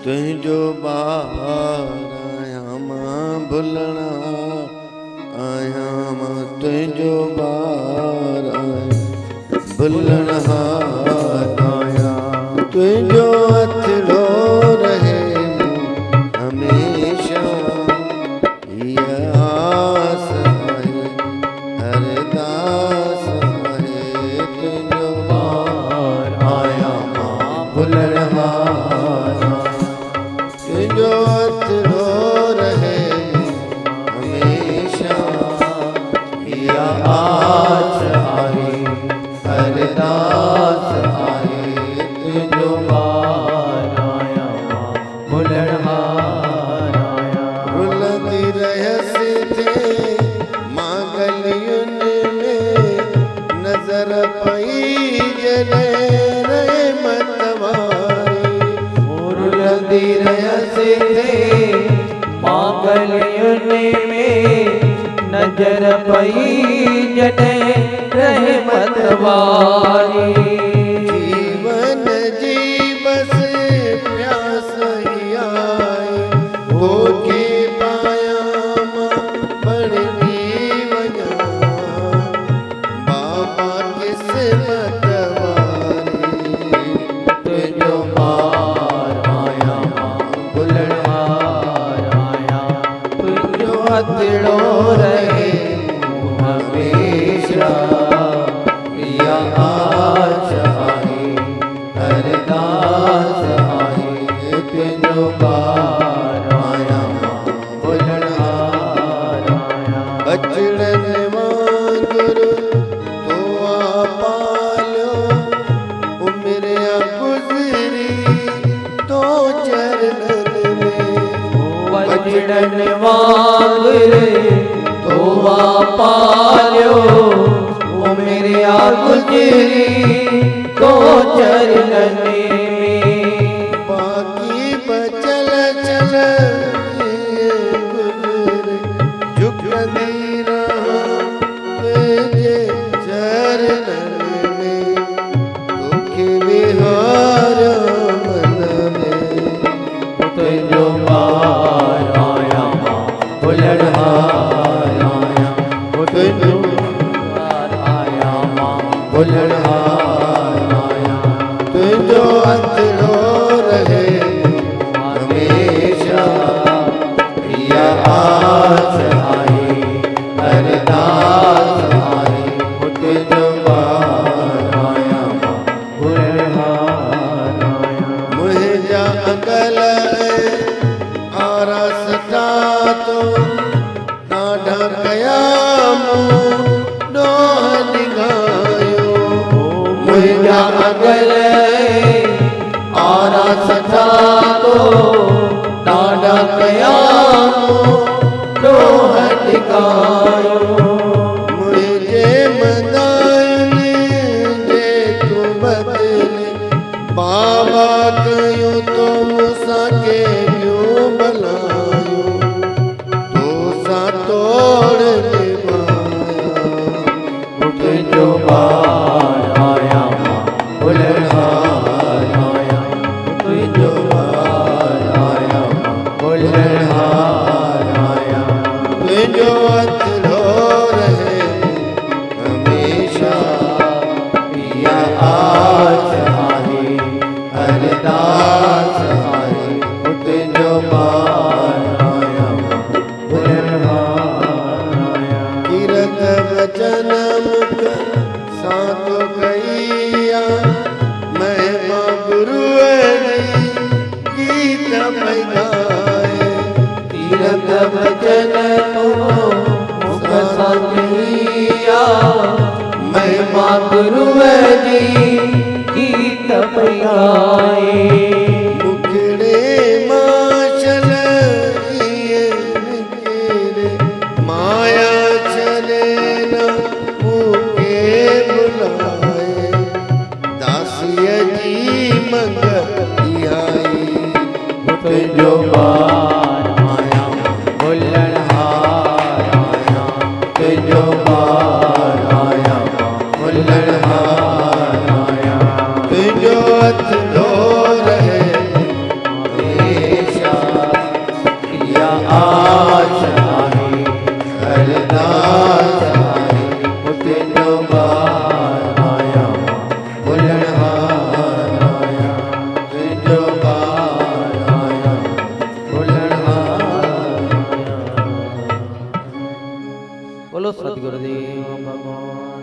तुझो बार आया मां भुलना आया मां तुझो बार आया भुलना आया तुझो अथड़ो रहे हमेशा ये आस है अरदास है तुझो बार आया मां भुलना तुझो अथड़ो रहे हमेशा या आस आहे अरदास आहे तुझो बार आया भुलना रुलंदी रहसी थे मां गलियुनि में नज़र पई जॾहिं रहमत वारी रुलंदी रहसी थे मां गलियुनि में नजर पई जॾहिं रहमत वारी जीवन जी बस प्यास ही आई तोखे पाया मां बणजी वञा बाबा किस्मत वारी तुझो बार आया भुलना आया तुझो अथड़ो रहे हमेशा या आस आहे अरदास आहे तुझो बार आया भुलना बचड़न वांगुरु तो आ पालियो उमिरिया गुज़री तो चरणन में बचड़न वांगुरु तो आ पालियो ओ मेरे आ गुजरी तो चरणन में बाकी बचल चल ये गुज़रे झुकंदी रहा तुझे चरणन में तोखे विहार मन में तुझो बार आया भुलना आया तुझो बार आया भुलना आया तुझो अथड़ो रहे हमेशा या आस आहे अरदास आहे तुझो बार आया भुलना मुंहिंजा अकल आरसता तो ॾाढा कया मूं ॾोह निगायो मुंहिंजा अगल आरसता तो ॾाढा कया ॾोह टिकायो मुंहिंजे मदाइनि जे तूं बदिले बाबा कयूं तो मूंसां केॾियूं भलायूं तोसां तोड़ निभाया तुझो बार आया भुलना आया तुझो बार आया भुलना आया तुझो अथड़ो रहे हमेशा या आस आहे अरदास आहे तुझो बार आया भुलना कीरत वचन मुख साथ कईया महिमा गुरुअ जी गीत पैगाए तीरथ भजन मुख साथिया महिमा गुरुअ जी गीत पयाए मुखड़े माशल इए निकिरे माया चले न मूंखे बुलाए दासीअ जी मंग आई तुझो बार आया भुलना आया तुझो बार आया भुलना आया तुझो अथड़ो रहे बोलो सतगुरुदेव भगवान।